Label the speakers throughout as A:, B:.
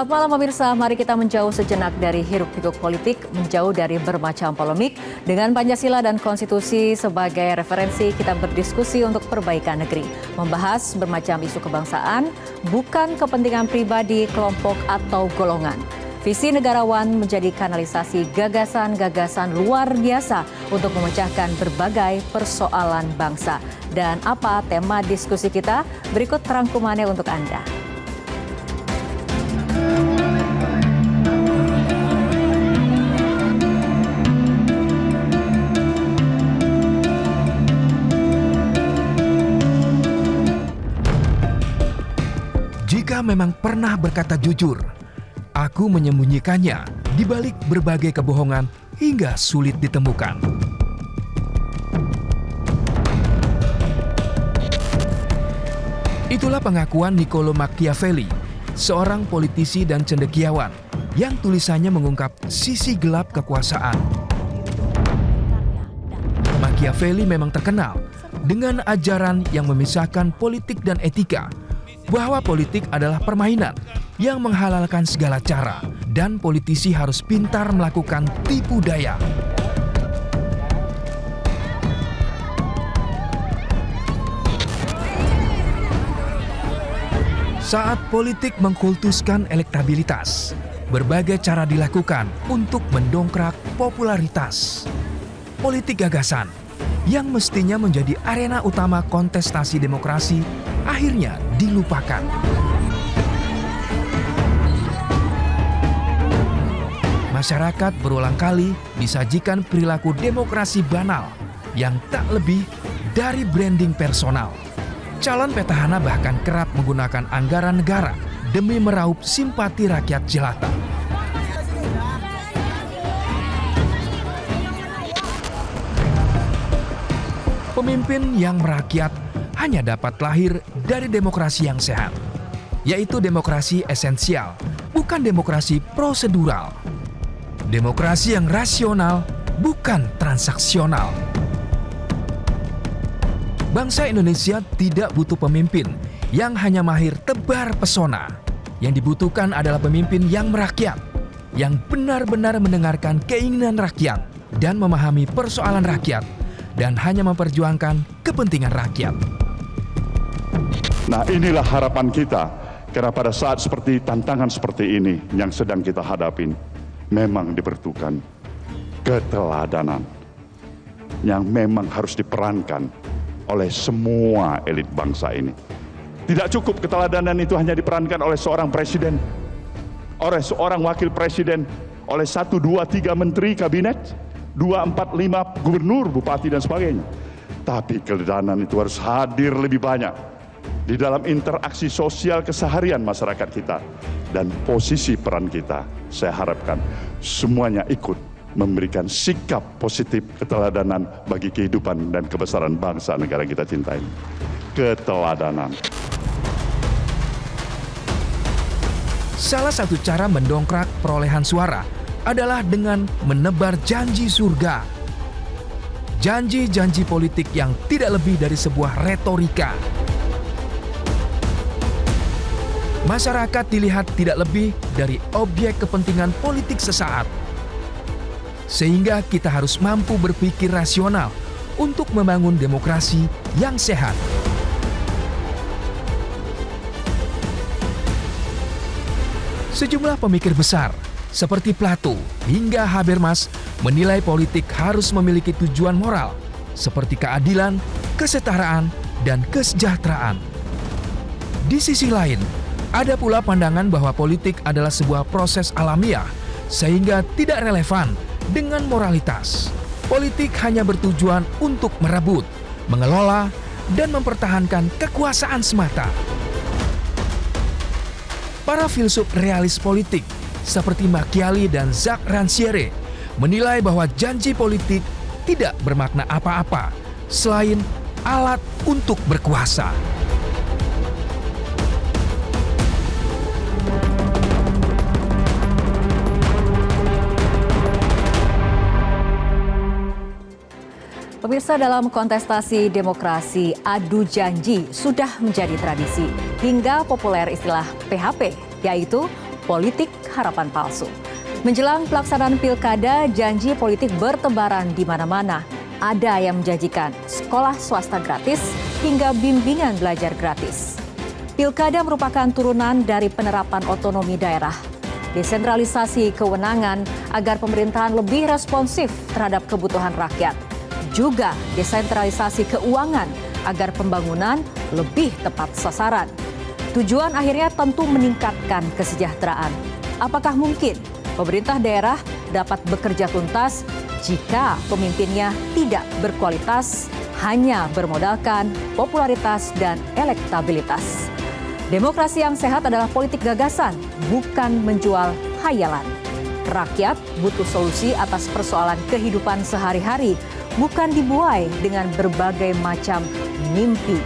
A: Selamat malam pemirsa, mari kita menjauh sejenak dari hiruk-pikuk politik, menjauh dari bermacam polemik. Dengan Pancasila dan Konstitusi sebagai referensi, kita berdiskusi untuk perbaikan negeri. Membahas bermacam isu kebangsaan, bukan kepentingan pribadi, kelompok, atau golongan. Visi negarawan menjadi kanalisasi gagasan-gagasan luar biasa untuk memecahkan berbagai persoalan bangsa. Dan apa tema diskusi kita? Berikut rangkumannya untuk Anda.
B: Jika memang pernah berkata jujur, aku menyembunyikannya di balik berbagai kebohongan hingga sulit ditemukan. Itulah pengakuan Niccolo Machiavelli, seorang politisi dan cendekiawan yang tulisannya mengungkap sisi gelap kekuasaan. Machiavelli memang terkenal dengan ajaran yang memisahkan politik dan etika, bahwa politik adalah permainan yang menghalalkan segala cara dan politisi harus pintar melakukan tipu daya. Saat politik mengkultuskan elektabilitas, berbagai cara dilakukan untuk mendongkrak popularitas. Politik gagasan yang mestinya menjadi arena utama kontestasi demokrasi akhirnya dilupakan. Masyarakat berulang kali disajikan perilaku demokrasi banal yang tak lebih dari branding personal. Calon petahana bahkan kerap menggunakan anggaran negara demi meraup simpati rakyat jelata. Pemimpin yang merakyat hanya dapat lahir dari demokrasi yang sehat, yaitu demokrasi esensial, bukan demokrasi prosedural. Demokrasi yang rasional, bukan transaksional. Bangsa Indonesia tidak butuh pemimpin yang hanya mahir tebar pesona. Yang dibutuhkan adalah pemimpin yang merakyat, yang benar-benar mendengarkan keinginan rakyat dan memahami persoalan rakyat, dan hanya memperjuangkan kepentingan rakyat.
C: Nah, inilah harapan kita, karena pada saat seperti tantangan seperti ini yang sedang kita hadapin, memang diperlukan keteladanan yang memang harus diperankan oleh semua elit bangsa ini. Tidak cukup keteladanan itu hanya diperankan oleh seorang presiden, oleh seorang wakil presiden, oleh 1, 2, 3 menteri kabinet, 2, 4, 5 gubernur, bupati dan sebagainya. Tapi keteladanan itu harus hadir lebih banyak di dalam interaksi sosial keseharian masyarakat kita. Dan posisi peran kita, saya harapkan semuanya ikut memberikan sikap positif keteladanan bagi kehidupan dan kebesaran bangsa negara kita cintai. Keteladanan.
B: Salah satu cara mendongkrak perolehan suara adalah dengan menebar janji surga. Janji-janji politik yang tidak lebih dari sebuah retorika. Masyarakat dilihat tidak lebih dari objek kepentingan politik sesaat. Sehingga kita harus mampu berpikir rasional untuk membangun demokrasi yang sehat. Sejumlah pemikir besar seperti Plato hingga Habermas menilai politik harus memiliki tujuan moral seperti keadilan, kesetaraan, dan kesejahteraan. Di sisi lain, ada pula pandangan bahwa politik adalah sebuah proses alamiah sehingga tidak relevan dengan moralitas. Politik hanya bertujuan untuk merebut, mengelola, dan mempertahankan kekuasaan semata. Para filsuf realis politik seperti Machiavelli dan Jacques Rancière menilai bahwa janji politik tidak bermakna apa-apa selain alat untuk berkuasa.
A: Pemirsa, dalam kontestasi demokrasi, adu janji sudah menjadi tradisi hingga populer istilah PHP, yaitu politik harapan palsu. Menjelang pelaksanaan pilkada, janji politik bertebaran di mana-mana. Ada yang menjanjikan sekolah swasta gratis hingga bimbingan belajar gratis. Pilkada merupakan turunan dari penerapan otonomi daerah. Desentralisasi kewenangan agar pemerintahan lebih responsif terhadap kebutuhan rakyat. Juga desentralisasi keuangan agar pembangunan lebih tepat sasaran. Tujuan akhirnya tentu meningkatkan kesejahteraan. Apakah mungkin pemerintah daerah dapat bekerja tuntas jika pemimpinnya tidak berkualitas, hanya bermodalkan popularitas dan elektabilitas? Demokrasi yang sehat adalah politik gagasan, bukan menjual hayalan. Rakyat butuh solusi atas persoalan kehidupan sehari-hari, bukan dibuai dengan berbagai macam mimpi.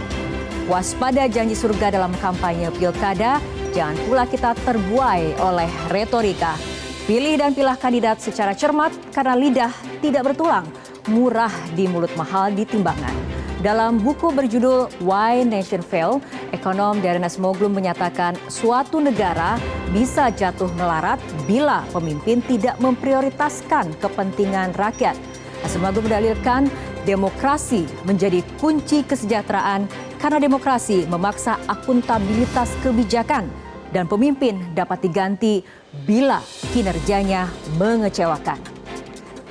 A: Waspada janji surga dalam kampanye pilkada, jangan pula kita terbuai oleh retorika. Pilih dan pilah kandidat secara cermat karena lidah tidak bertulang, murah di mulut, mahal di timbangan. Dalam buku berjudul Why Nation Fail, ekonom Darren Acemoglu menyatakan suatu negara bisa jatuh melarat bila pemimpin tidak memprioritaskan kepentingan rakyat. Acemoglu mendalilkan demokrasi menjadi kunci kesejahteraan karena demokrasi memaksa akuntabilitas kebijakan dan pemimpin dapat diganti bila kinerjanya mengecewakan.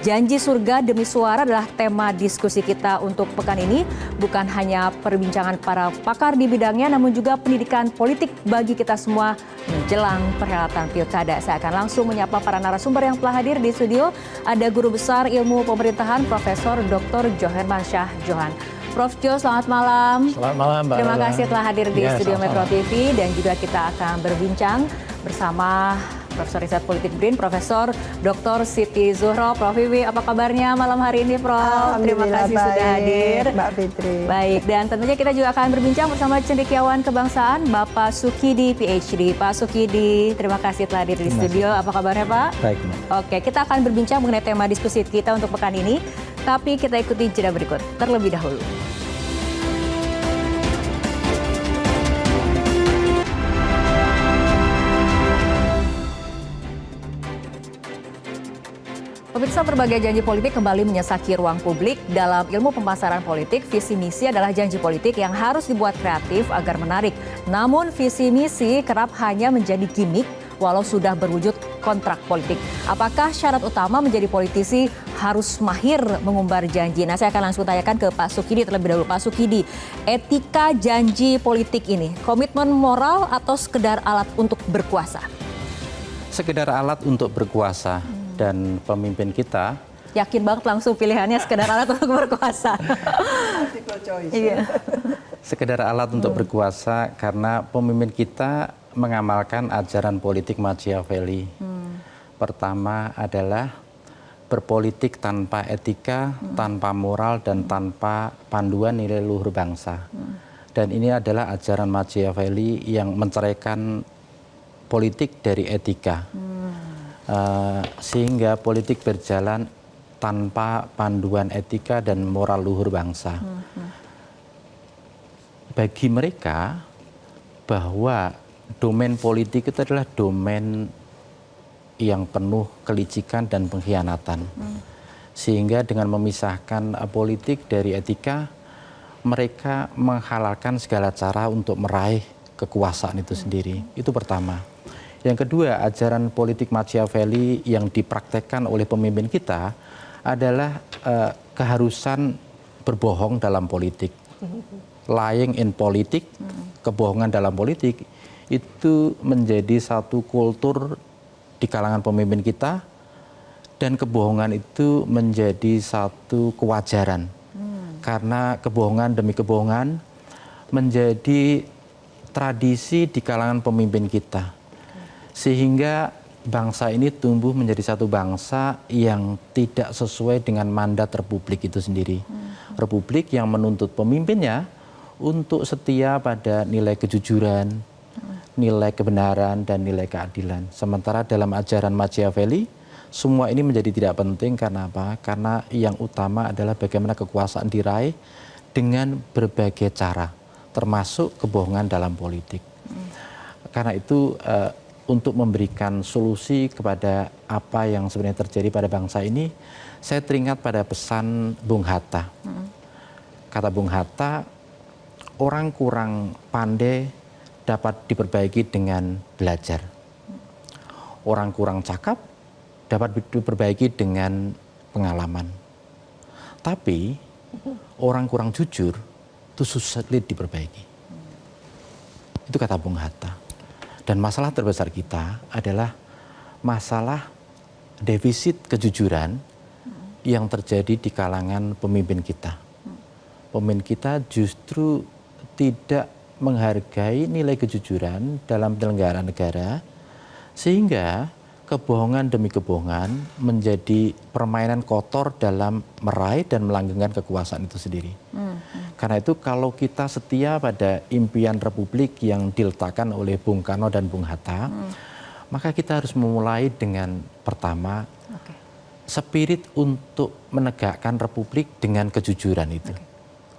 A: Janji surga demi suara adalah tema diskusi kita untuk pekan ini. Bukan hanya perbincangan para pakar di bidangnya, namun juga pendidikan politik bagi kita semua menjelang perhelatan pilkada. Saya akan langsung menyapa para narasumber yang telah hadir di studio. Ada Guru Besar Ilmu Pemerintahan Profesor Dr. Johermansyah Johan. Prof. Jo, selamat malam.
D: Selamat malam, Mbak.
A: Terima kasih telah hadir di studio
D: sama-sama.
A: Metro TV, dan juga kita akan berbincang bersama Profesor Riset Politik BRIN, Profesor Dr. Siti Zuhro. Prof. Wiwi, apa kabarnya malam hari ini, Prof? Terima kasih
E: baik,
A: sudah hadir.
E: Mbak Fitri.
A: Baik, dan tentunya kita juga akan berbincang bersama cendekiawan kebangsaan, Bapak Sukidi, PhD. Pak Sukidi, terima kasih telah hadir di studio. Apa kabarnya, Pak?
D: Baik, Mbak.
A: Oke, kita akan berbincang mengenai tema diskusi kita untuk pekan ini. Tapi kita ikuti jeda berikut terlebih dahulu. Pemirsa, berbagai janji politik kembali menyesaki ruang publik. Dalam ilmu pemasaran politik, visi misi adalah janji politik yang harus dibuat kreatif agar menarik. Namun visi misi kerap hanya menjadi gimmick walau sudah berwujud kontrak politik. Apakah syarat utama menjadi politisi harus mahir mengumbar janji? Nah, saya akan langsung tanyakan ke Pak Sukidi terlebih dahulu. Pak Sukidi, etika janji politik ini, komitmen moral atau sekedar alat untuk berkuasa?
D: Sekedar alat untuk berkuasa. Dan pemimpin kita
A: yakin banget langsung pilihannya sekedar alat untuk berkuasa. Iya.
D: Sekedar alat untuk berkuasa karena pemimpin kita mengamalkan ajaran politik Machiavelli. Pertama adalah berpolitik tanpa etika, tanpa moral, dan tanpa panduan nilai luhur bangsa. Dan ini adalah ajaran Machiavelli yang menceraikan politik dari etika. Sehingga politik berjalan tanpa panduan etika dan moral luhur bangsa. Bagi mereka bahwa domain politik itu adalah domain yang penuh kelicikan dan pengkhianatan. Sehingga dengan memisahkan politik dari etika, mereka menghalalkan segala cara untuk meraih kekuasaan itu sendiri. Itu pertama. Yang kedua, ajaran politik Machiavelli yang dipraktekkan oleh pemimpin kita adalah keharusan berbohong dalam politik. Lying in politik, kebohongan dalam politik, itu menjadi satu kultur di kalangan pemimpin kita, dan kebohongan itu menjadi satu kewajaran. Karena kebohongan demi kebohongan menjadi tradisi di kalangan pemimpin kita. Sehingga bangsa ini tumbuh menjadi satu bangsa yang tidak sesuai dengan mandat republik itu sendiri. Republik yang menuntut pemimpinnya untuk setia pada nilai kejujuran, nilai kebenaran, dan nilai keadilan. Sementara dalam ajaran Machiavelli, semua ini menjadi tidak penting. Karena apa? Karena yang utama adalah bagaimana kekuasaan diraih dengan berbagai cara, termasuk kebohongan dalam politik. Karena itu untuk memberikan solusi kepada apa yang sebenarnya terjadi pada bangsa ini, saya teringat pada pesan Bung Hatta. Kata Bung Hatta, orang kurang pandai dapat diperbaiki dengan belajar. Orang kurang cakap dapat diperbaiki dengan pengalaman. Tapi orang kurang jujur itu sulit diperbaiki. Itu kata Bung Hatta. Dan masalah terbesar kita adalah masalah defisit kejujuran yang terjadi di kalangan pemimpin kita. Pemimpin kita justru tidak menghargai nilai kejujuran dalam penyelenggaraan negara, sehingga kebohongan demi kebohongan menjadi permainan kotor dalam meraih dan melanggengkan kekuasaan itu sendiri. Karena itu kalau kita setia pada impian republik yang diletakkan oleh Bung Karno dan Bung Hatta, maka kita harus memulai dengan pertama, spirit untuk menegakkan republik dengan kejujuran itu.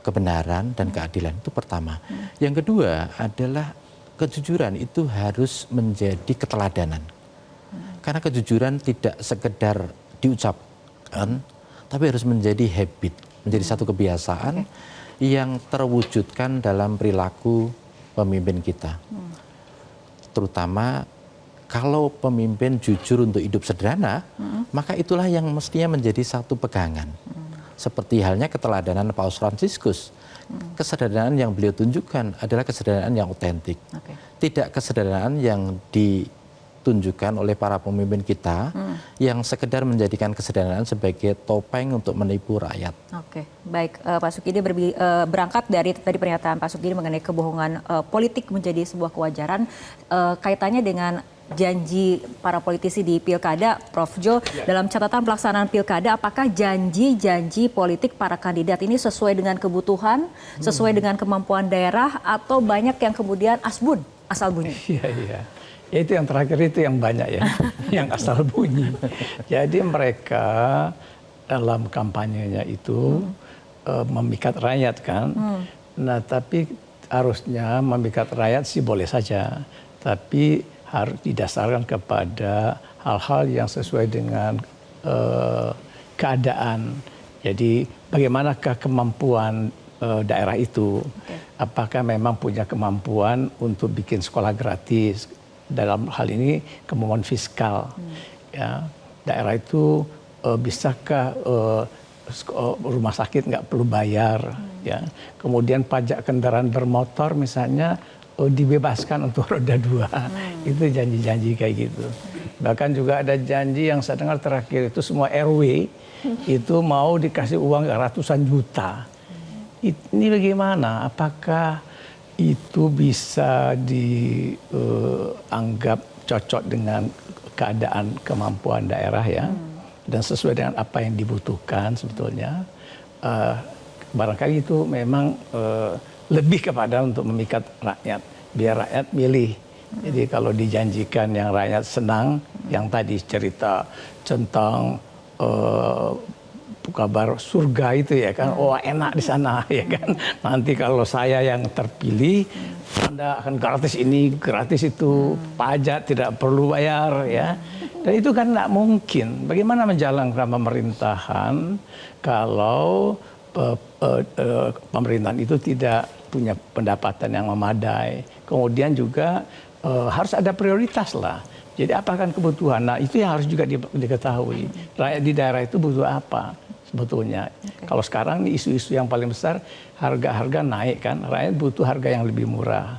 D: Kebenaran dan keadilan itu pertama. Yang kedua adalah kejujuran itu harus menjadi keteladanan. Karena kejujuran tidak sekedar diucapkan, tapi harus menjadi habit, menjadi satu kebiasaan yang terwujudkan dalam perilaku pemimpin kita. Terutama kalau pemimpin jujur untuk hidup sederhana, maka itulah yang mestinya menjadi satu pegangan. Seperti halnya keteladanan Paus Fransiskus. Kesederhanaan yang beliau tunjukkan adalah kesederhanaan yang otentik. Tidak kesederhanaan yang ditunjukkan oleh para pemimpin kita yang sekedar menjadikan kesederhanaan sebagai topeng untuk menipu rakyat.
A: Oke, baik Pak Sukidi, berangkat dari tadi pernyataan Pak Sukidi mengenai kebohongan politik menjadi sebuah kewajaran, kaitannya dengan janji para politisi di Pilkada, Prof. Jo, dalam catatan pelaksanaan Pilkada, apakah janji-janji politik para kandidat ini sesuai dengan kebutuhan, sesuai dengan kemampuan daerah, atau banyak yang kemudian asbun, asal bunyi?
E: Iya. Ya itu yang terakhir itu yang banyak ya, yang asal bunyi. Jadi mereka dalam kampanyenya itu memikat rakyat kan. Nah tapi harusnya memikat rakyat sih boleh saja. Tapi harus didasarkan kepada hal-hal yang sesuai dengan keadaan. Jadi bagaimanakah kemampuan daerah itu? Apakah memang punya kemampuan untuk bikin sekolah gratis? Dalam hal ini kemampuan fiskal. Ya, daerah itu bisakah rumah sakit nggak perlu bayar? Ya. Kemudian pajak kendaraan bermotor misalnya dibebaskan untuk roda 2. Itu janji-janji kayak gitu. Bahkan juga ada janji yang saya dengar terakhir itu semua RW itu mau dikasih uang ratusan juta. Ini bagaimana? Apakah itu bisa dianggap cocok dengan keadaan kemampuan daerah ya? Dan sesuai dengan apa yang dibutuhkan sebetulnya. Barangkali itu memang lebih kepada untuk memikat rakyat, biar rakyat milih. Jadi kalau dijanjikan yang rakyat senang, yang tadi cerita tentang kabar surga itu ya kan, oh enak di sana ya kan. Nanti kalau saya yang terpilih, Anda akan gratis ini, gratis itu, pajak tidak perlu bayar ya. Dan itu kan tidak mungkin. Bagaimana menjalankan pemerintahan kalau pemerintahan itu tidak punya pendapatan yang memadai. Kemudian juga harus ada prioritas lah. Jadi apa kan kebutuhan? Nah itu yang harus juga diketahui. Rakyat di daerah itu butuh apa sebetulnya. Kalau sekarang isu-isu yang paling besar harga-harga naik kan. Rakyat butuh harga yang lebih murah,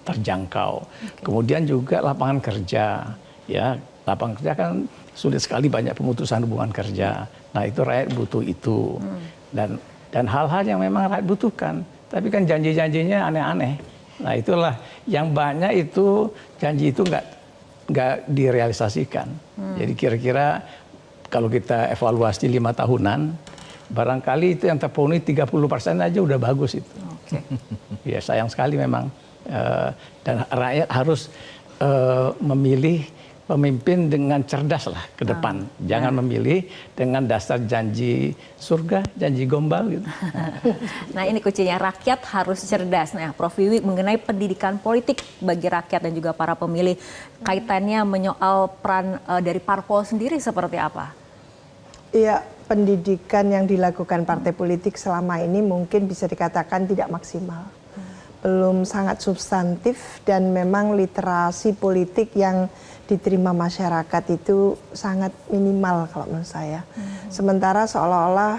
E: terjangkau. Kemudian juga lapangan kerja. Ya, lapangan kerja kan sulit sekali, banyak pemutusan hubungan kerja. Nah itu rakyat butuh itu. Dan hal-hal yang memang rakyat butuhkan. Tapi kan janji-janjinya aneh-aneh. Nah itulah yang banyak itu janji itu nggak direalisasikan. Jadi kira-kira kalau kita evaluasi 5 tahunan, barangkali itu yang terpenuhi 30% aja udah bagus itu. Ya sayang sekali memang. Dan rakyat harus memilih pemimpin dengan cerdas lah ke depan. Jangan memilih dengan dasar janji surga, janji gombal gitu.
A: Nah ini kuncinya, rakyat harus cerdas. Nah Prof. Wiwi, mengenai pendidikan politik bagi rakyat dan juga para pemilih, kaitannya menyoal peran dari parpol sendiri seperti apa?
F: Iya, pendidikan yang dilakukan partai politik selama ini mungkin bisa dikatakan tidak maksimal. Belum sangat substantif dan memang literasi politik yang diterima masyarakat itu sangat minimal kalau menurut saya. Sementara seolah-olah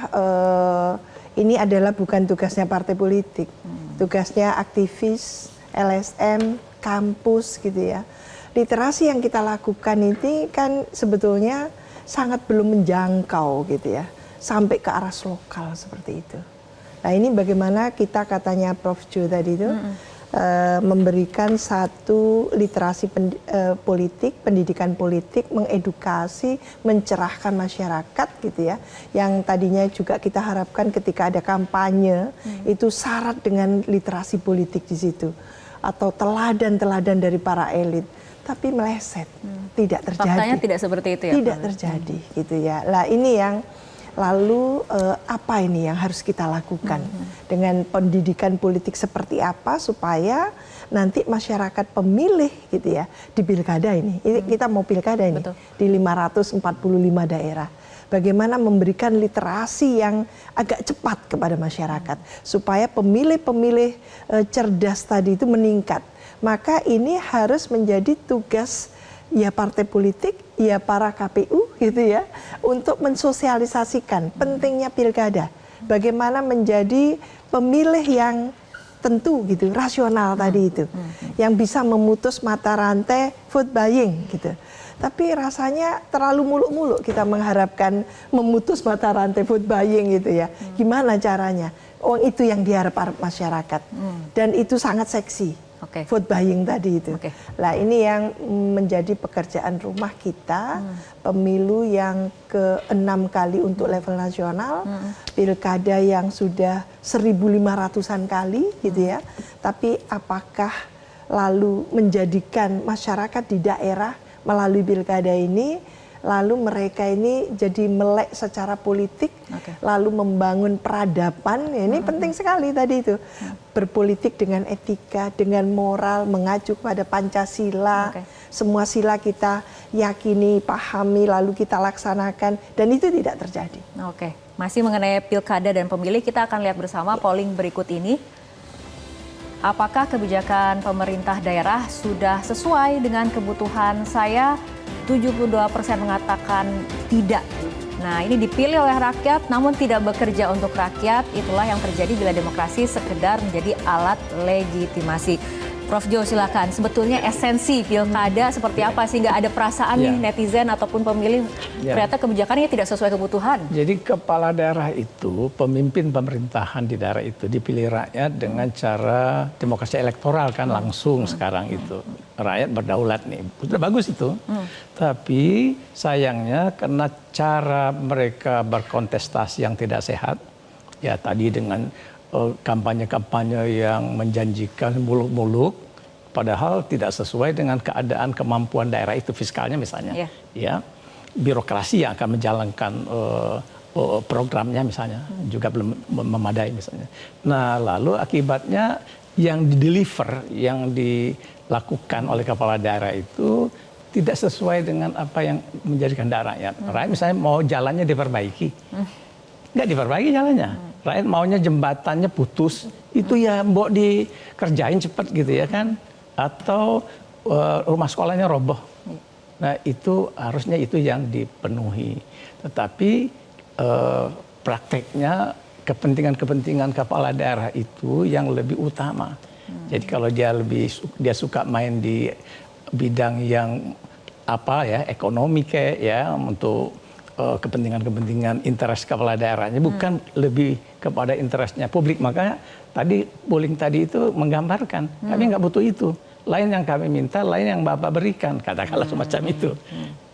F: ini adalah bukan tugasnya partai politik. Tugasnya aktivis, LSM, kampus gitu ya. Literasi yang kita lakukan ini kan sebetulnya sangat belum menjangkau gitu ya. Sampai ke aras lokal seperti itu. Nah ini bagaimana kita katanya Prof. Jo tadi itu memberikan satu literasi politik, pendidikan politik, mengedukasi, mencerahkan masyarakat gitu ya. Yang tadinya juga kita harapkan ketika ada kampanye itu syarat dengan literasi politik di situ. Atau teladan-teladan dari para elit. Tapi meleset, tidak terjadi.
A: Faktanya tidak seperti itu ya?
F: Tidak terjadi gitu ya. Nah ini yang lalu apa ini yang harus kita lakukan dengan pendidikan politik seperti apa supaya nanti masyarakat pemilih gitu ya di pilkada ini kita mau pilkada ini. Betul. Di 545 daerah. Bagaimana memberikan literasi yang agak cepat kepada masyarakat supaya pemilih-pemilih cerdas tadi itu meningkat. Maka ini harus menjadi tugas ya partai politik, ya para KPU gitu ya, untuk mensosialisasikan pentingnya pilkada. Bagaimana menjadi pemilih yang tentu gitu, rasional tadi itu. Yang bisa memutus mata rantai vote buying gitu. Tapi rasanya terlalu muluk-muluk kita mengharapkan memutus mata rantai vote buying gitu ya. Gimana caranya? Oh itu yang diharap masyarakat. Dan itu sangat seksi. Vote buying tadi itu. Nah ini yang menjadi pekerjaan rumah kita, pemilu yang ke-6 kali untuk level nasional, pilkada yang sudah 1.500-an kali gitu ya. Tapi apakah lalu menjadikan masyarakat di daerah melalui pilkada ini, lalu mereka ini jadi melek secara politik, lalu membangun peradaban, ya ini penting sekali tadi itu. Berpolitik dengan etika, dengan moral, mengacu pada Pancasila, semua sila kita yakini, pahami, lalu kita laksanakan, dan itu tidak terjadi.
A: Oke, masih mengenai pilkada dan pemilih, kita akan lihat bersama polling berikut ini. Apakah kebijakan pemerintah daerah sudah sesuai dengan kebutuhan saya? 72% mengatakan tidak. Nah ini dipilih oleh rakyat namun tidak bekerja untuk rakyat. Itulah yang terjadi bila demokrasi sekedar menjadi alat legitimasi. Prof. Jo silakan, sebetulnya esensi pilkada seperti apa sehingga ada perasaan nih netizen ataupun pemilih ternyata kebijakannya tidak sesuai kebutuhan.
E: Jadi kepala daerah itu, pemimpin pemerintahan di daerah itu dipilih rakyat dengan cara demokrasi elektoral kan langsung sekarang itu. Rakyat berdaulat nih, udah bagus itu. Tapi sayangnya karena cara mereka berkontestasi yang tidak sehat, ya tadi dengan kampanye-kampanye yang menjanjikan muluk-muluk, padahal tidak sesuai dengan keadaan kemampuan daerah itu fiskalnya misalnya, ya birokrasi yang akan menjalankan programnya misalnya juga belum memadai misalnya. Nah lalu akibatnya yang dideliver, yang dilakukan oleh kepala daerah itu tidak sesuai dengan apa yang menjadikan rakyat. Rakyat misalnya mau jalannya diperbaiki, nggak diperbaiki jalannya. Rakyat maunya jembatannya putus, itu ya mbok dikerjain cepat gitu ya kan. Atau rumah sekolahnya roboh. Nah itu harusnya itu yang dipenuhi. Tetapi prakteknya kepentingan-kepentingan kepala daerah itu yang lebih utama. Jadi kalau dia suka main di bidang yang apa ya, ekonomi kayak ya untuk kepentingan-kepentingan interest kepala daerahnya, bukan lebih kepada interestnya publik. Makanya tadi polling tadi itu menggambarkan kami nggak butuh itu, lain yang kami minta, lain yang Bapak berikan, katakanlah semacam itu.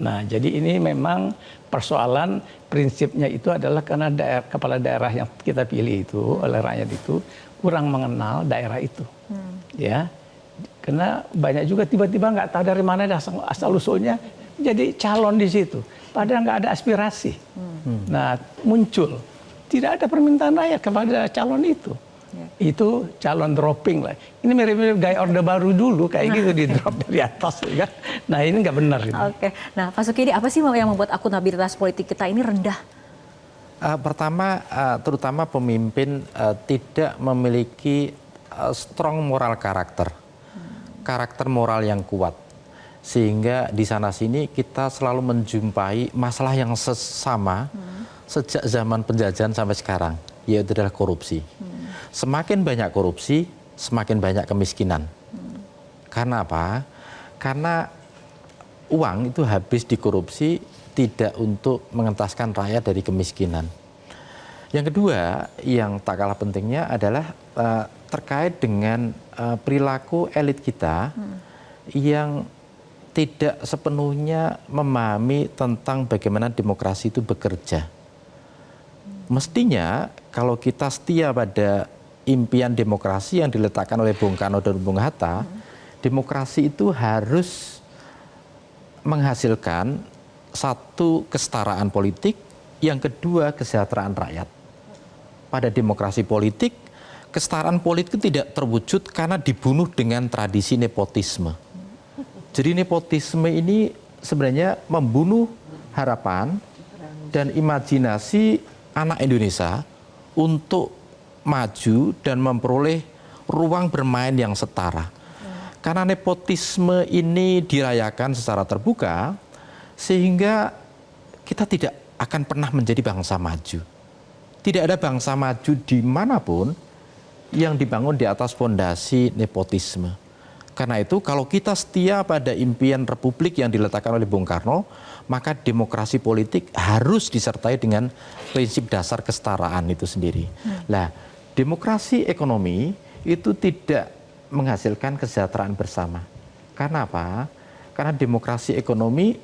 E: Nah jadi ini memang persoalan prinsipnya itu adalah karena kepala daerah yang kita pilih itu oleh rakyat itu kurang mengenal daerah itu, ya. Karena banyak juga tiba-tiba nggak tahu dari mana asal usulnya jadi calon di situ, padahal nggak ada aspirasi. Nah, muncul tidak ada permintaan rakyat kepada calon itu. Itu calon dropping lah. Ini mirip-mirip gaya Orde Baru dulu, kayak gitu di drop dari atas, kan? Nah, ini nggak benar.
A: Oke, nah Pak Sukidi, apa sih yang membuat akuntabilitas politik kita ini rendah?
D: Pertama, terutama pemimpin tidak memiliki strong moral karakter, karakter moral yang kuat, sehingga di sana sini kita selalu menjumpai masalah yang sama sejak zaman penjajahan sampai sekarang, yaitu adalah korupsi. Semakin banyak korupsi, semakin banyak kemiskinan. Karena apa? Karena uang itu habis dikorupsi tidak untuk mengentaskan rakyat dari kemiskinan. Yang kedua, yang tak kalah pentingnya adalah terkait dengan perilaku elit kita yang tidak sepenuhnya memahami tentang bagaimana demokrasi itu bekerja. Mestinya kalau kita setia pada impian demokrasi yang diletakkan oleh Bung Karno dan Bung Hatta, demokrasi itu harus menghasilkan satu kesetaraan politik, yang kedua kesejahteraan rakyat. Pada demokrasi politik, kesetaraan politik tidak terwujud karena dibunuh dengan tradisi nepotisme. Jadi nepotisme ini sebenarnya membunuh harapan dan imajinasi anak Indonesia untuk maju dan memperoleh ruang bermain yang setara. Karena nepotisme ini dirayakan secara terbuka, sehingga kita tidak akan pernah menjadi bangsa maju. Tidak ada bangsa maju dimanapun yang dibangun di atas fondasi nepotisme. Karena itu kalau kita setia pada impian republik yang diletakkan oleh Bung Karno, maka demokrasi politik harus disertai dengan prinsip dasar kesetaraan itu sendiri. Nah, demokrasi ekonomi itu tidak menghasilkan kesejahteraan bersama. Karena apa? Karena demokrasi ekonomi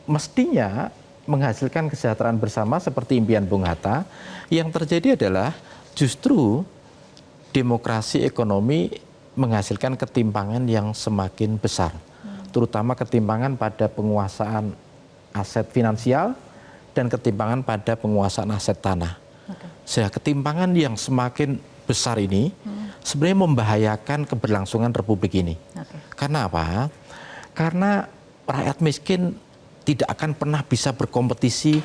D: mestinya menghasilkan kesejahteraan bersama seperti impian Bung Hatta. Yang terjadi adalah justru demokrasi ekonomi menghasilkan ketimpangan yang semakin besar. Terutama ketimpangan pada penguasaan aset finansial dan ketimpangan pada penguasaan aset tanah. Sehingga ketimpangan yang semakin besar ini sebenarnya membahayakan keberlangsungan republik ini. Karena apa? Karena rakyat miskin tidak akan pernah bisa berkompetisi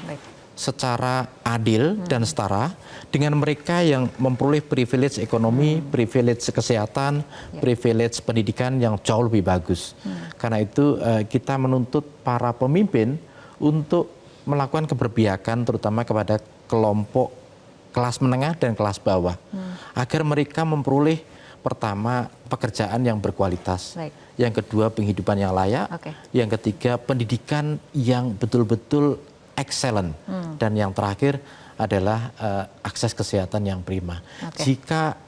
D: secara adil dan setara dengan mereka yang memperoleh privilege ekonomi, privilege kesehatan, privilege pendidikan yang jauh lebih bagus. Karena itu kita menuntut para pemimpin untuk melakukan keberpihakan terutama kepada kelompok kelas menengah dan kelas bawah, agar mereka memperoleh pertama pekerjaan yang berkualitas, yang kedua penghidupan yang layak, yang ketiga pendidikan yang betul-betul excellent, dan yang terakhir adalah akses kesehatan yang prima. Jika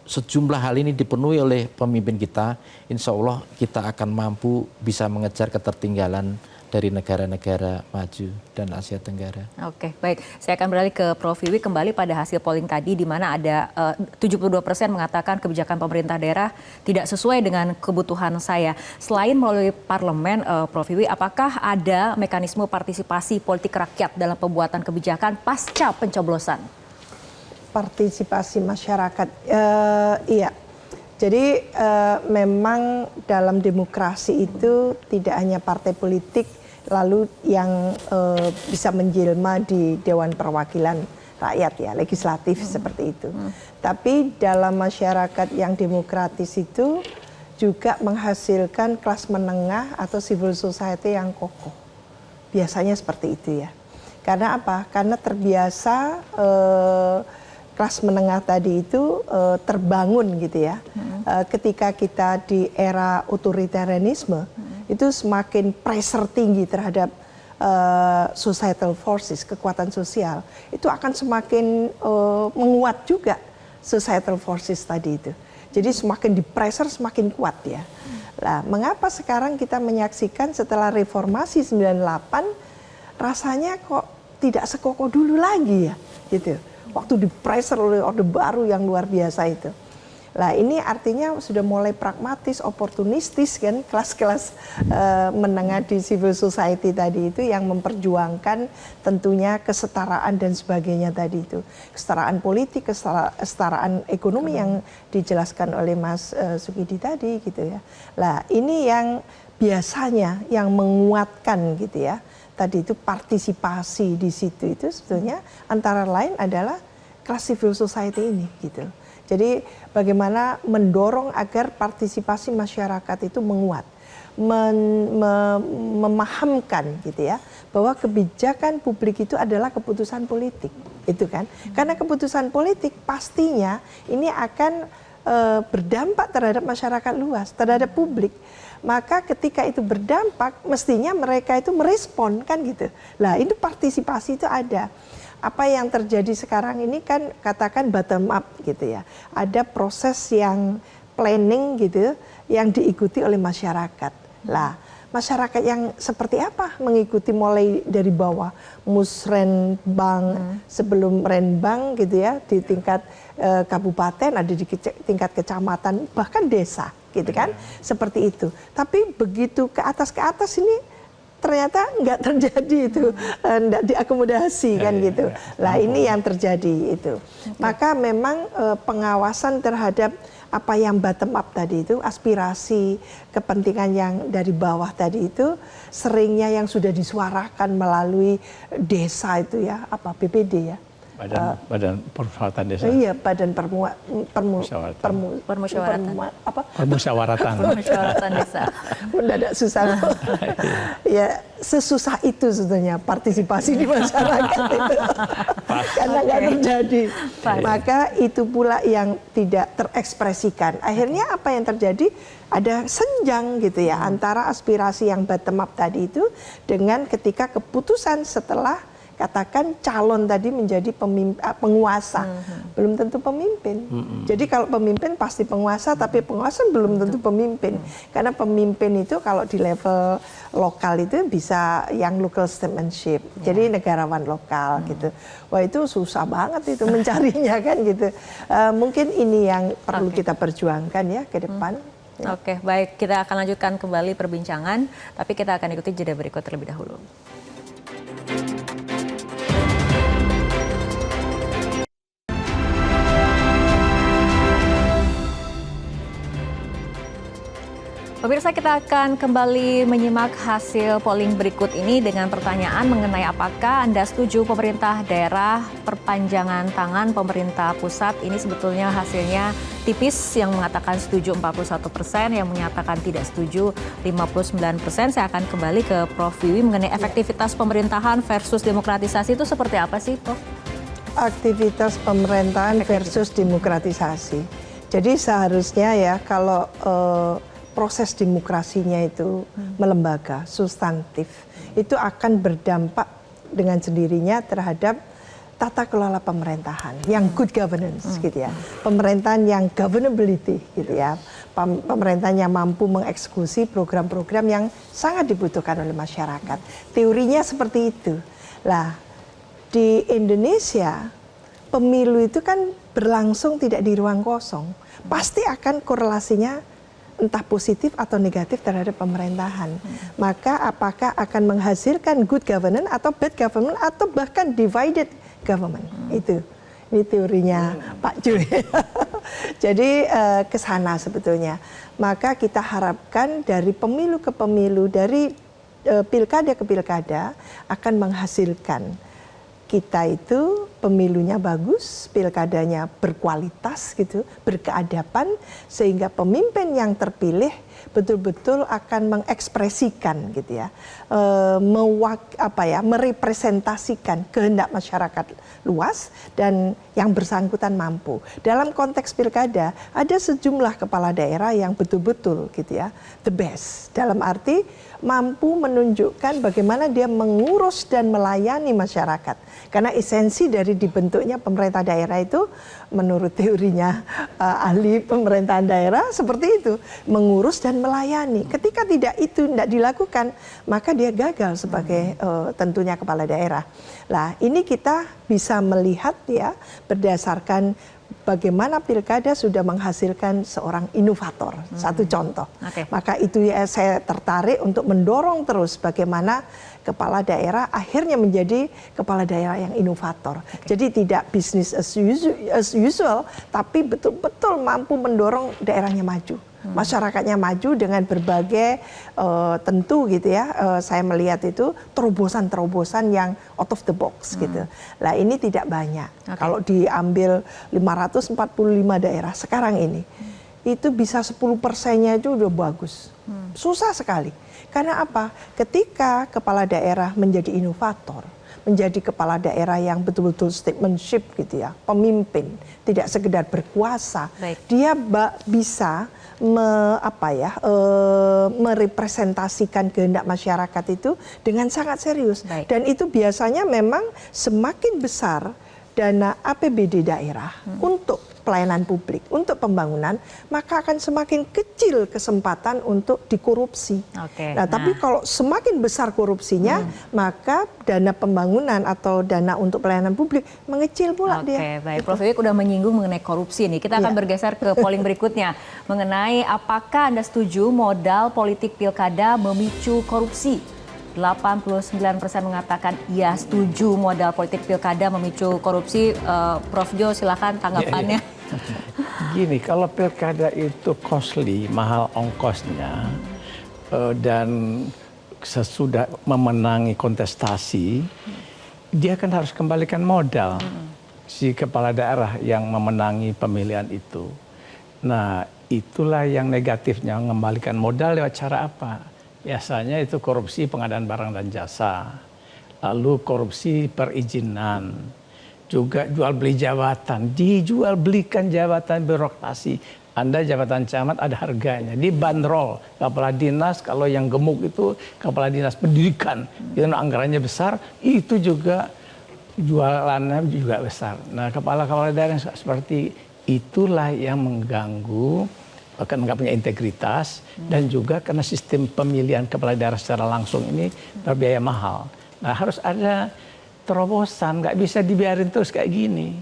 D: sejumlah hal ini dipenuhi oleh pemimpin kita, insya Allah kita akan mampu bisa mengejar ketertinggalan dari negara-negara maju dan Asia Tenggara.
A: Oke, baik. Saya akan beralih ke Prof. Wiwi kembali pada hasil polling tadi di mana ada 72% mengatakan kebijakan pemerintah daerah tidak sesuai dengan kebutuhan saya. Selain melalui parlemen, Prof. Wiwi, apakah ada mekanisme partisipasi politik rakyat dalam pembuatan kebijakan pasca pencoblosan?
F: Partisipasi masyarakat, iya. Jadi memang dalam demokrasi itu tidak hanya partai politik lalu yang bisa menjelma di Dewan Perwakilan Rakyat ya, legislatif seperti itu. Tapi dalam masyarakat yang demokratis itu juga menghasilkan kelas menengah atau civil society yang kokoh. Biasanya seperti itu ya. Karena apa? Karena terbiasa kelas menengah tadi itu terbangun gitu ya. Ketika kita di era otoritarianisme, itu semakin pressure tinggi terhadap societal forces, kekuatan sosial, itu akan semakin menguat juga societal forces tadi itu. Jadi semakin di pressure semakin kuat ya. Nah, mengapa sekarang kita menyaksikan setelah reformasi 98 rasanya kok tidak sekokoh dulu lagi ya, gitu. Waktu di pressure oleh Orde Baru yang luar biasa itu. Lah ini artinya sudah mulai pragmatis, oportunistis kan, kelas-kelas menengah di civil society tadi itu yang memperjuangkan tentunya kesetaraan dan sebagainya tadi itu. Kesetaraan politik, kesetaraan ekonomi yang dijelaskan oleh Mas Sukidi tadi gitu ya. Lah ini yang biasanya yang menguatkan gitu ya. Tadi itu partisipasi di situ itu sebetulnya antara lain adalah kelas civil society ini gitu. Jadi bagaimana mendorong agar partisipasi masyarakat itu menguat, memahamkan gitu ya, bahwa kebijakan publik itu adalah keputusan politik, itu kan? Karena keputusan politik pastinya ini akan berdampak terhadap masyarakat luas, terhadap publik. Maka ketika itu berdampak, mestinya mereka itu merespon kan gitu. Lah itu partisipasi itu ada. Apa yang terjadi sekarang ini kan katakan bottom up gitu ya. Ada proses yang planning gitu yang diikuti oleh masyarakat. Lah, masyarakat yang seperti apa mengikuti mulai dari bawah, musrenbang, sebelum renbang gitu ya, di tingkat kabupaten, ada di tingkat kecamatan, bahkan desa gitu kan. Seperti itu. Tapi begitu ke atas ini ternyata nggak terjadi itu, nggak diakomodasi kan gitu. Lah ini yang terjadi itu. Maka memang pengawasan terhadap apa yang bottom up tadi itu, aspirasi, kepentingan yang dari bawah tadi itu, seringnya yang sudah disuarakan melalui desa itu ya, apa BPD ya.
E: Badan Permusyawaratan Desa.
F: Iya, Badan
E: Permusyawaratan
F: Desa. Mendadak susah. Ya, sesusah itu sebetulnya partisipasi di masyarakat itu. Karena nggak terjadi. Maka itu pula yang tidak terekspresikan. Akhirnya apa yang terjadi? Ada senjang gitu ya antara aspirasi yang bottom up tadi itu dengan ketika keputusan setelah katakan calon tadi menjadi penguasa, belum tentu pemimpin. Jadi kalau pemimpin pasti penguasa, tapi penguasa belum tentu pemimpin. Karena pemimpin itu kalau di level lokal itu bisa yang local statesmanship, jadi negarawan lokal gitu. Wah itu susah banget itu mencarinya kan gitu. Mungkin ini yang perlu kita perjuangkan ya ke depan.
A: Oke, baik, kita akan lanjutkan kembali perbincangan, tapi kita akan ikuti jeda berikut terlebih dahulu. Pemirsa, kita akan kembali menyimak hasil polling berikut ini dengan pertanyaan mengenai apakah Anda setuju pemerintah daerah perpanjangan tangan pemerintah pusat. Ini sebetulnya hasilnya tipis, yang mengatakan setuju 41%, yang menyatakan tidak setuju 59%. Saya akan kembali ke Prof. Wiwi mengenai efektivitas pemerintahan versus demokratisasi itu seperti apa sih, Prof?
F: Aktivitas pemerintahan versus demokratisasi. Jadi seharusnya ya kalau proses demokrasinya itu melembaga, substantif, itu akan berdampak dengan sendirinya terhadap tata kelola pemerintahan yang good governance gitu ya. Pemerintahan yang governability gitu ya. Pemerintahan yang mampu mengeksekusi program-program yang sangat dibutuhkan oleh masyarakat. Teorinya seperti itu. Lah, di Indonesia pemilu itu kan berlangsung tidak di ruang kosong. Pasti akan korelasinya entah positif atau negatif terhadap pemerintahan. Maka apakah akan menghasilkan good governance atau bad government atau bahkan divided government. Ini teorinya Pak Ju. Jadi ke sana sebetulnya. Maka kita harapkan dari pemilu ke pemilu, dari pilkada ke pilkada akan menghasilkan kita itu pemilunya bagus, pilkadanya berkualitas gitu, berkeadaban, sehingga pemimpin yang terpilih betul-betul akan mengekspresikan gitu ya, merepresentasikan kehendak masyarakat luas dan yang bersangkutan mampu. Dalam konteks pilkada ada sejumlah kepala daerah yang betul-betul gitu ya, the best, dalam arti mampu menunjukkan bagaimana dia mengurus dan melayani masyarakat. Karena esensi dari dibentuknya pemerintah daerah itu menurut teorinya ahli pemerintahan daerah seperti itu, mengurus dan melayani. Ketika tidak dilakukan, maka dia gagal sebagai tentunya kepala daerah. Lah, ini kita bisa melihat ya berdasarkan bagaimana pilkada sudah menghasilkan seorang inovator. Satu contoh. Maka itu ya saya tertarik untuk mendorong terus bagaimana kepala daerah akhirnya menjadi kepala daerah yang inovator. Jadi tidak business as usual, tapi betul-betul mampu mendorong daerahnya maju. Masyarakatnya maju dengan berbagai tentu gitu ya, saya melihat itu terobosan-terobosan yang out of the box gitu. Nah ini tidak banyak. Kalau diambil 545 daerah sekarang ini, itu bisa 10%-nya itu udah bagus. Susah sekali. Karena apa? Ketika kepala daerah menjadi inovator, menjadi kepala daerah yang betul-betul statementship gitu ya, pemimpin, tidak sekedar berkuasa, dia bisa merepresentasikan kehendak masyarakat itu dengan sangat serius. Dan itu biasanya memang semakin besar dana APBD daerah untuk pelayanan publik, untuk pembangunan, maka akan semakin kecil kesempatan untuk dikorupsi. Tapi kalau semakin besar korupsinya, maka dana pembangunan atau dana untuk pelayanan publik mengecil pula dia.
A: Baik, Prof. Wiwik udah menyinggung mengenai korupsi nih. Kita akan bergeser ke polling berikutnya mengenai apakah Anda setuju modal politik pilkada memicu korupsi? 89% mengatakan iya setuju modal politik pilkada memicu korupsi. Prof. Jo, silakan tanggapannya.
E: Gini, kalau pilkada itu costly, mahal ongkosnya, dan sesudah memenangi kontestasi, dia kan harus kembalikan modal si kepala daerah yang memenangi pemilihan itu. Nah, itulah yang negatifnya, mengembalikan modal lewat cara apa? Biasanya itu korupsi pengadaan barang dan jasa, lalu korupsi perizinan, juga jual beli jabatan, dijual belikan jabatan birokrasi. Anda jabatan camat ada harganya, dibanderol. Kepala dinas kalau yang gemuk itu kepala dinas pendidikan, itu anggarannya besar, itu juga jualannya juga besar. Nah, kepala-kepala daerah seperti itulah yang mengganggu, bahkan nggak punya integritas, dan juga karena sistem pemilihan kepala daerah secara langsung ini berbiaya mahal. Nah, harus ada terobosan, nggak bisa dibiarin terus kayak gini.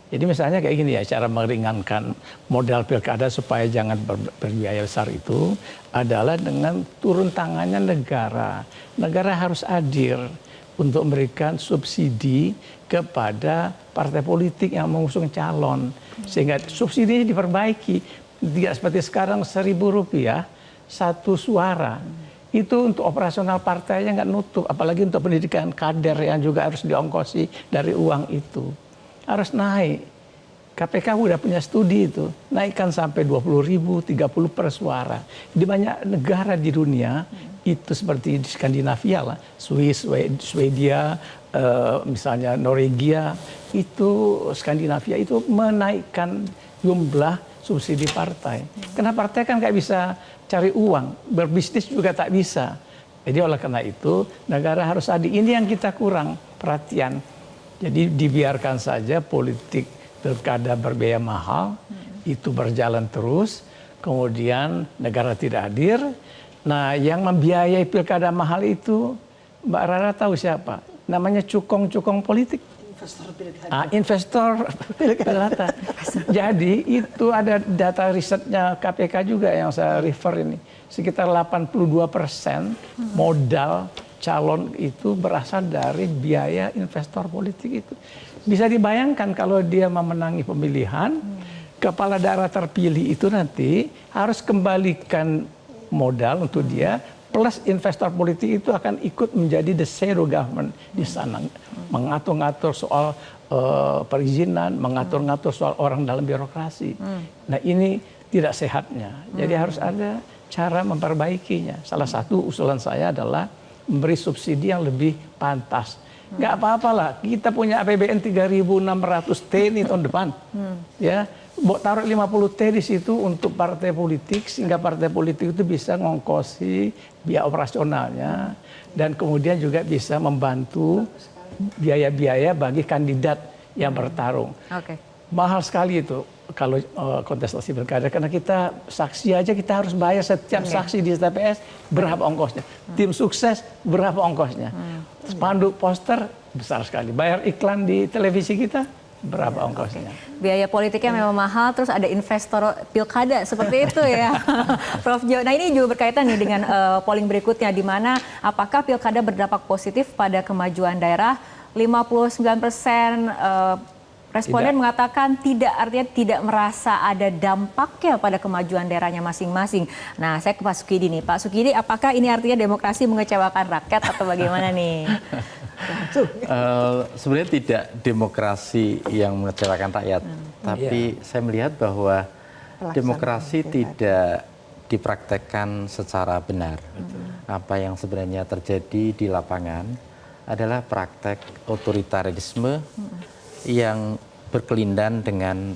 E: Jadi misalnya kayak gini ya, cara meringankan modal pilkada supaya jangan berbiaya besar itu adalah dengan turun tangannya negara. Negara harus hadir untuk memberikan subsidi kepada partai politik yang mengusung calon, sehingga subsidinya diperbaiki. Tidak seperti sekarang Rp1.000 satu suara. Itu untuk operasional partainya nggak nutup. Apalagi untuk pendidikan kader yang juga harus diongkosi dari uang itu. Harus naik. KPK udah punya studi itu. Naikkan sampai 20.000, 30 per suara. Di banyak negara di dunia, itu seperti di Skandinavia lah. Swiss, Swedia, misalnya Norwegia. Itu Skandinavia itu menaikkan jumlah subsidi partai. Karena partai kan nggak bisa cari uang, berbisnis juga tak bisa. Jadi oleh karena itu negara harus hadir. Ini yang kita kurang perhatian. Jadi dibiarkan saja politik pilkada berbiaya mahal, itu berjalan terus. Kemudian negara tidak hadir. Nah, yang membiayai pilkada mahal itu, Mbak Rara tahu siapa? Namanya cukong-cukong politik. Investor pilkada. Jadi itu ada data risetnya KPK juga yang saya refer ini. Sekitar 82% modal calon itu berasal dari biaya investor politik itu. Bisa dibayangkan kalau dia memenangi pemilihan, kepala daerah terpilih itu nanti harus kembalikan modal untuk dia, plus investor politik itu akan ikut menjadi the shadow government di sana, mengatur-ngatur soal perizinan, mengatur-ngatur soal orang dalam birokrasi. Nah, ini tidak sehatnya. Jadi harus ada cara memperbaikinya. Salah satu usulan saya adalah memberi subsidi yang lebih pantas. Nggak apa-apalah, kita punya APBN 3.600 T ini tahun depan, ya. Taruh 50 T di situ untuk partai politik, sehingga partai politik itu bisa ngongkosi biaya operasionalnya, dan kemudian juga bisa membantu biaya-biaya bagi kandidat yang bertarung. Mahal sekali itu kalau kontestasi pilkada, karena kita saksi aja kita harus bayar setiap saksi di TPS berapa ongkosnya, tim sukses berapa ongkosnya, spanduk poster besar sekali, bayar iklan di televisi kita berapa ongkosnya.
A: Biaya politiknya memang mahal, terus ada investor pilkada seperti itu ya, Prof Jo. Nah ini juga berkaitan nih dengan polling berikutnya, di mana apakah pilkada berdampak positif pada kemajuan daerah? 59% responden mengatakan tidak, artinya tidak merasa ada dampaknya pada kemajuan daerahnya masing-masing. Nah, saya ke Pak Sukidi nih. Pak Sukidi, apakah ini artinya demokrasi mengecewakan rakyat atau bagaimana nih?
D: Sebenarnya tidak demokrasi yang mengecewakan rakyat, tapi saya melihat bahwa demokrasi tidak dipraktekkan secara benar. Apa yang sebenarnya terjadi di lapangan adalah praktek otoritarisme yang berkelindan dengan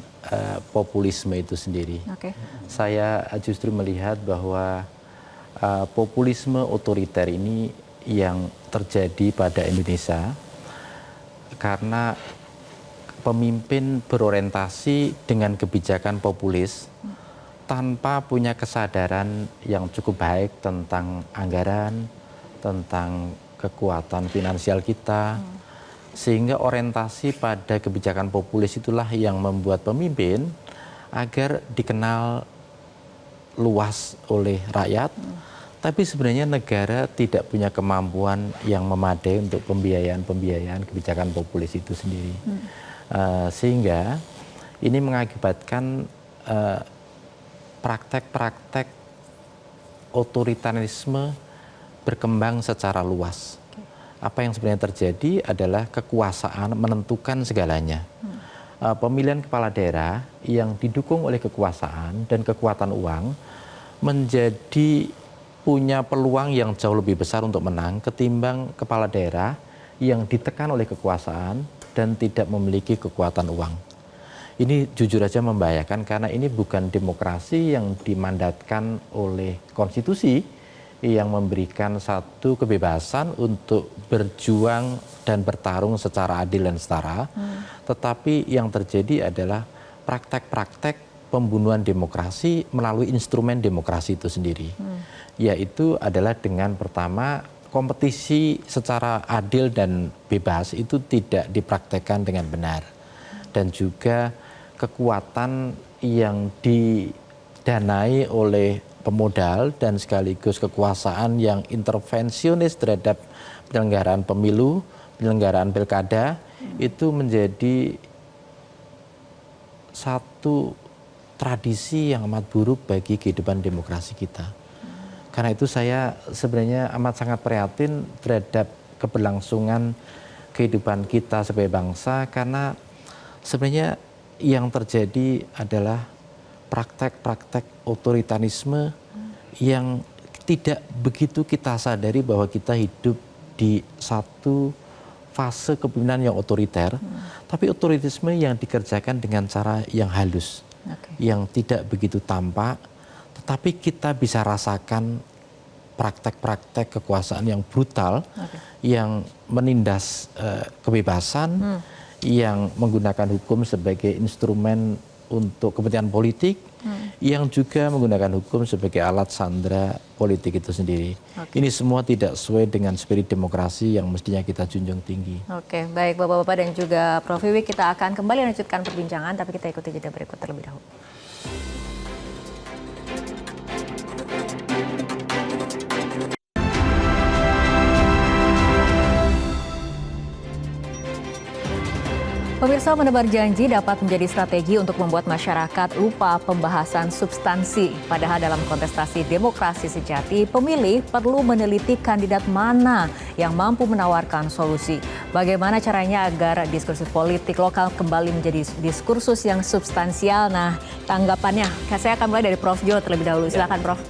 D: populisme itu sendiri. Saya justru melihat bahwa populisme otoriter ini yang terjadi pada Indonesia karena pemimpin berorientasi dengan kebijakan populis tanpa punya kesadaran yang cukup baik tentang anggaran, tentang kekuatan finansial kita, sehingga orientasi pada kebijakan populis itulah yang membuat pemimpin agar dikenal luas oleh rakyat, tapi sebenarnya negara tidak punya kemampuan yang memadai untuk pembiayaan kebijakan populis itu sendiri. Sehingga ini mengakibatkan praktek-praktek otoritarisme berkembang secara luas. Apa yang sebenarnya terjadi adalah kekuasaan menentukan segalanya. Pemilihan kepala daerah yang didukung oleh kekuasaan dan kekuatan uang menjadi punya peluang yang jauh lebih besar untuk menang ketimbang kepala daerah yang ditekan oleh kekuasaan dan tidak memiliki kekuatan uang. Ini jujur saja membahayakan karena ini bukan demokrasi yang dimandatkan oleh konstitusi yang memberikan satu kebebasan untuk berjuang dan bertarung secara adil dan setara, tetapi yang terjadi adalah praktek-praktek pembunuhan demokrasi melalui instrumen demokrasi itu sendiri, yaitu adalah dengan pertama kompetisi secara adil dan bebas itu tidak dipraktekkan dengan benar, dan juga kekuatan yang didanai oleh pemodal dan sekaligus kekuasaan yang intervensionis terhadap penyelenggaraan pemilu, penyelenggaraan pilkada, itu menjadi satu tradisi yang amat buruk bagi kehidupan demokrasi kita. Karena itu saya sebenarnya amat sangat prihatin terhadap keberlangsungan kehidupan kita sebagai bangsa, karena sebenarnya yang terjadi adalah praktek-praktek otoritarisme yang tidak begitu kita sadari bahwa kita hidup di satu fase kepemimpinan yang otoriter, tapi otoritarisme yang dikerjakan dengan cara yang halus, yang tidak begitu tampak, tetapi kita bisa rasakan praktek-praktek kekuasaan yang brutal, yang menindas kebebasan, yang menggunakan hukum sebagai instrumen untuk kepentingan politik, yang juga menggunakan hukum sebagai alat sandera politik itu sendiri. Ini semua tidak sesuai dengan spirit demokrasi yang mestinya kita junjung tinggi.
A: Oke, baik Bapak-Bapak dan juga Prof Wiwik, kita akan kembali lanjutkan perbincangan, tapi kita ikuti jeda berikut terlebih dahulu. Pemirsa, menebar janji dapat menjadi strategi untuk membuat masyarakat lupa pembahasan substansi. Padahal dalam kontestasi demokrasi sejati, pemilih perlu meneliti kandidat mana yang mampu menawarkan solusi. Bagaimana caranya agar diskursus politik lokal kembali menjadi diskursus yang substansial? Nah, tanggapannya, saya akan mulai dari Prof Jo terlebih dahulu. Silakan Prof.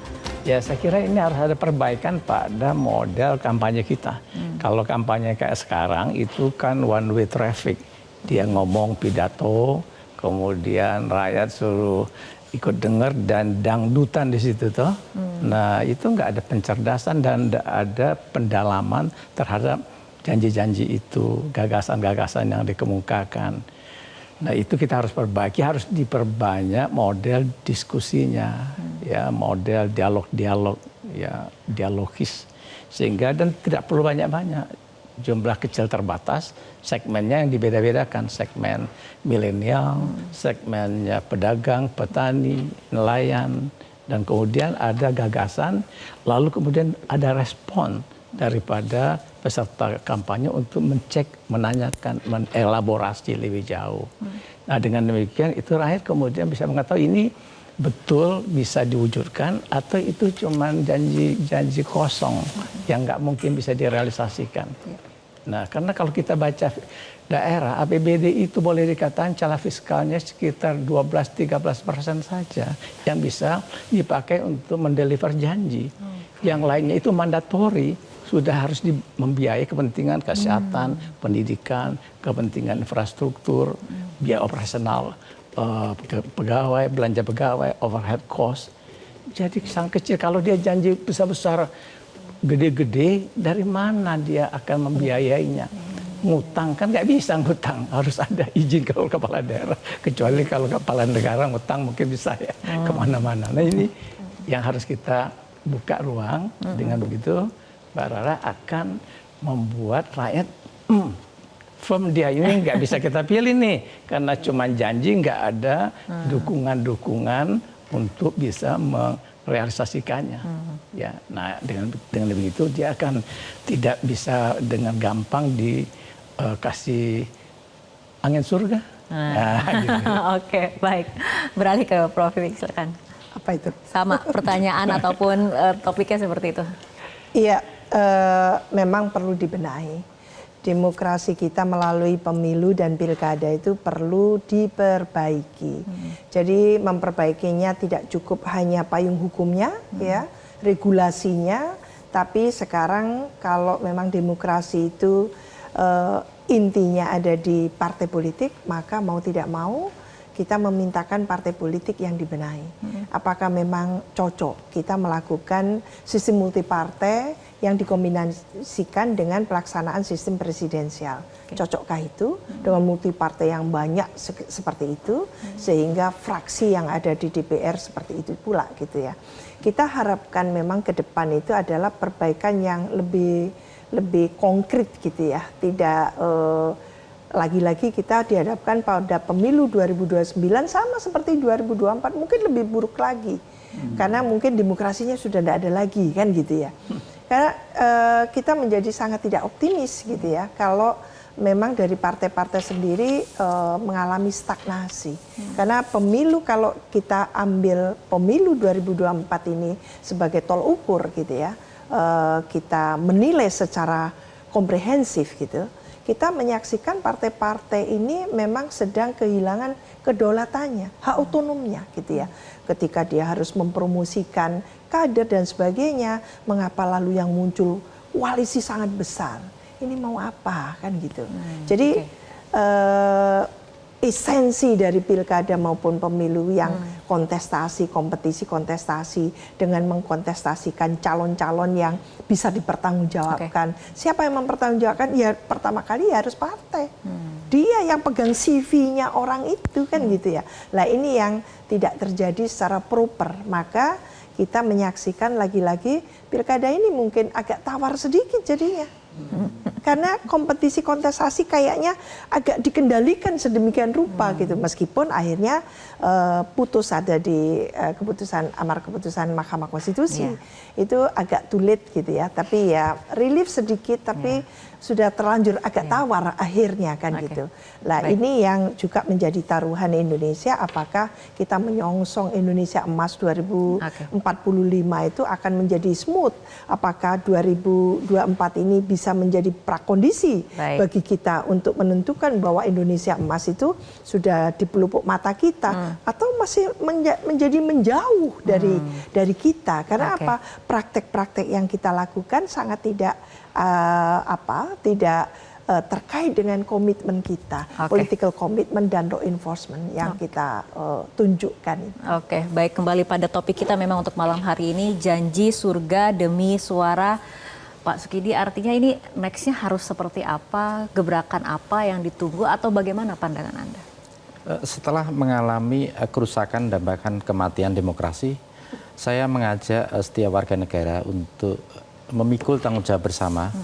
E: Ya, saya kira ini harus ada perbaikan pada model kampanye kita. Kalau kampanye kayak sekarang itu kan one way traffic. Dia ngomong pidato, kemudian rakyat suruh ikut dengar dan dangdutan di situ toh. Nah, itu nggak ada pencerdasan dan nggak ada pendalaman terhadap janji-janji itu, gagasan-gagasan yang dikemukakan. Nah, itu kita harus perbaiki, harus diperbanyak model diskusinya, ya, model dialog-dialog, ya, dialogis, sehingga dan tidak perlu banyak-banyak. jumlah kecil terbatas, segmennya yang dibeda-bedakan, segmen milenial, segmennya pedagang, petani, nelayan, dan kemudian ada gagasan, lalu kemudian ada respon daripada peserta kampanye untuk mencek, menanyakan, mengelaborasi lebih jauh. Nah dengan demikian itu rakyat kemudian bisa mengetahui ini betul bisa diwujudkan atau itu cuma janji kosong yang nggak mungkin bisa direalisasikan. Nah karena kalau kita baca daerah, APBD itu boleh dikatakan celah fiskalnya sekitar 12-13% saja yang bisa dipakai untuk mendeliver janji. Yang lainnya itu mandatori, sudah harus membiayai kepentingan kesehatan, pendidikan, kepentingan infrastruktur, biaya operasional, pegawai, belanja pegawai, overhead cost. Jadi sangat kecil. Kalau dia janji besar-besar, gede-gede, dari mana dia akan membiayainya? Ngutang kan nggak bisa ngutang, harus ada izin kalau kepala daerah. Kecuali kalau kepala negara ngutang mungkin bisa ya kemana-mana. Nah ini yang harus kita buka ruang dengan begitu. Mbak Rara akan membuat rakyat firm dia ini nggak bisa kita pilih nih karena cuma janji, nggak ada dukungan-dukungan untuk bisa merealisasikannya. Ya, nah dengan begitu dia akan tidak bisa dengan gampang dikasih angin surga. Gitu.
A: Oke, baik. Beralih ke Prof. Wiwik, silakan.
F: Apa itu?
A: Sama pertanyaan ataupun topiknya seperti itu. Iya.
F: Memang perlu dibenahi. Demokrasi kita melalui pemilu dan pilkada itu perlu diperbaiki. Jadi memperbaikinya tidak cukup hanya payung hukumnya, ya, regulasinya, tapi sekarang kalau memang demokrasi itu intinya ada di partai politik, maka mau tidak mau kita memintakan partai politik yang dibenahi. Apakah memang cocok kita melakukan sistem multipartai yang dikombinasikan dengan pelaksanaan sistem presidensial? Cocokkah itu dengan multipartai yang banyak seperti itu, sehingga fraksi yang ada di DPR seperti itu pula gitu ya. Kita harapkan memang ke depan itu adalah perbaikan yang lebih konkret gitu ya, tidak lagi-lagi kita dihadapkan pada pemilu 2029 sama seperti 2024, mungkin lebih buruk lagi. Karena mungkin demokrasinya sudah tidak ada lagi kan gitu ya. Karena kita menjadi sangat tidak optimis gitu ya kalau memang dari partai-partai sendiri mengalami stagnasi. Karena pemilu, kalau kita ambil pemilu 2024 ini sebagai tol ukur gitu ya, kita menilai secara komprehensif gitu, kita menyaksikan partai-partai ini memang sedang kehilangan kedaulatannya, hak otonomnya gitu ya. Ketika dia harus mempromosikan kader dan sebagainya, mengapa lalu yang muncul koalisi sangat besar? Ini mau apa kan gitu. Jadi esensi dari pilkada maupun pemilu yang kontestasi, kompetisi kontestasi dengan mengkontestasikan calon-calon yang bisa dipertanggungjawabkan. Siapa yang mempertanggungjawabkan? Ya pertama kali ya harus partai. Dia yang pegang CV-nya orang itu kan gitu ya. Nah ini yang tidak terjadi secara proper. Maka kita menyaksikan lagi-lagi pilkada ini mungkin agak tawar sedikit jadinya. Karena kompetisi kontestasi kayaknya agak dikendalikan sedemikian rupa gitu, meskipun akhirnya putus ada di amar keputusan Mahkamah Konstitusi itu agak too late gitu ya, tapi ya relief sedikit, tapi sudah terlanjur agak tawar akhirnya kan gitu. Nah ini yang juga menjadi taruhan Indonesia, apakah kita menyongsong Indonesia emas 2045 itu akan menjadi smooth, apakah 2024 ini bisa menjadi prakondisi bagi kita untuk menentukan bahwa Indonesia emas itu sudah di pelupuk mata kita, atau masih menjadi menjauh dari kita. Karena apa? Praktek-praktek yang kita lakukan sangat tidak terkait dengan komitmen kita, political commitment dan law enforcement yang kita tunjukkan.
A: Oke, baik, kembali pada topik kita memang untuk malam hari ini, janji surga demi suara. Pak Sukidi, artinya ini nextnya harus seperti apa, gebrakan apa yang ditunggu, atau bagaimana pandangan Anda?
D: Setelah mengalami kerusakan dan bahkan kematian demokrasi, saya mengajak setiap warga negara untuk memikul tanggung jawab bersama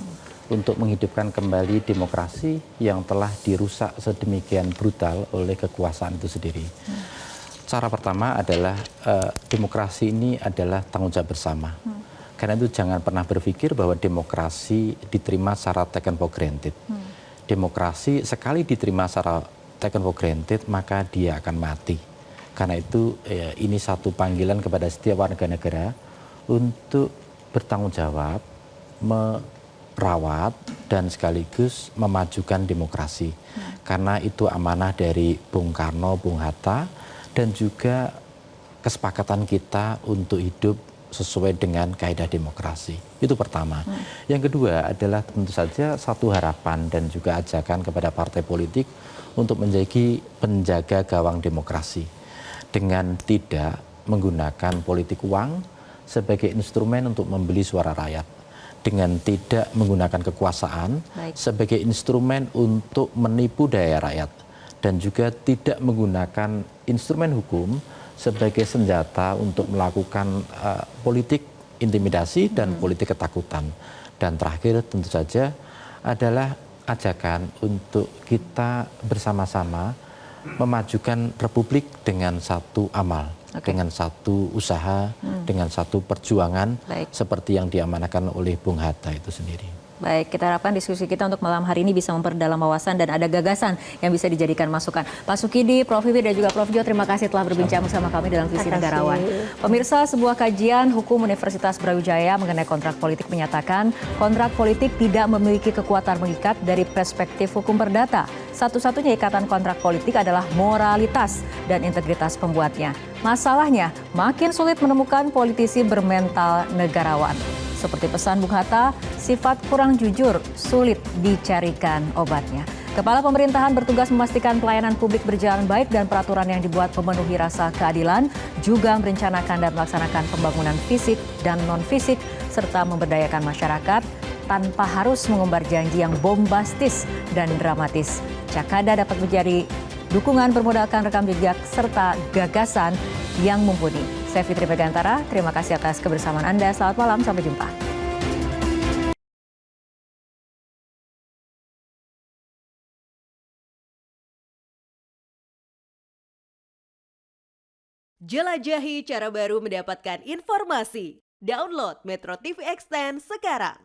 D: untuk menghidupkan kembali demokrasi yang telah dirusak sedemikian brutal oleh kekuasaan itu sendiri. Cara pertama adalah demokrasi ini adalah tanggung jawab bersama. Karena itu jangan pernah berpikir bahwa demokrasi diterima secara taken for granted. Demokrasi sekali diterima secara taken for granted, maka dia akan mati. Karena itu ini satu panggilan kepada setiap warga negara untuk bertanggung jawab, merawat dan sekaligus memajukan demokrasi. Karena itu amanah dari Bung Karno, Bung Hatta, dan juga kesepakatan kita untuk hidup sesuai dengan kaidah demokrasi. Itu pertama. Yang kedua adalah tentu saja satu harapan dan juga ajakan kepada partai politik untuk menjadi penjaga gawang demokrasi dengan tidak menggunakan politik uang sebagai instrumen untuk membeli suara rakyat, dengan tidak menggunakan kekuasaan sebagai instrumen untuk menipu daya rakyat, dan juga tidak menggunakan instrumen hukum sebagai senjata untuk melakukan politik intimidasi dan politik ketakutan. Dan terakhir tentu saja adalah ajakan untuk kita bersama-sama memajukan republik dengan satu amal, dengan satu usaha, dengan satu perjuangan seperti yang diamanahkan oleh Bung Hatta itu sendiri.
A: Baik, kita harapkan diskusi kita untuk malam hari ini bisa memperdalam wawasan dan ada gagasan yang bisa dijadikan masukan. Pak Sukidi, Prof. Wiwi dan juga Prof. Jo, terima kasih telah berbincang bersama kami dalam Visi Negarawan. Pemirsa, sebuah kajian hukum Universitas Brawijaya mengenai kontrak politik menyatakan kontrak politik tidak memiliki kekuatan mengikat dari perspektif hukum perdata. Satu-satunya ikatan kontrak politik adalah moralitas dan integritas pembuatnya. Masalahnya, makin sulit menemukan politisi bermental negarawan. Seperti pesan Bung Hatta, sifat kurang jujur sulit dicarikan obatnya. Kepala pemerintahan bertugas memastikan pelayanan publik berjalan baik dan peraturan yang dibuat memenuhi rasa keadilan, juga merencanakan dan melaksanakan pembangunan fisik dan non-fisik, serta memberdayakan masyarakat tanpa harus mengumbar janji yang bombastis dan dramatis. Cakada dapat menjadi dukungan bermodalkan rekam jejak serta gagasan yang mumpuni. Saya Fitri Begantara, terima kasih atas kebersamaan Anda. Selamat malam, sampai jumpa.
G: Jelajahi cara baru mendapatkan informasi. Download Metro TV Extend sekarang.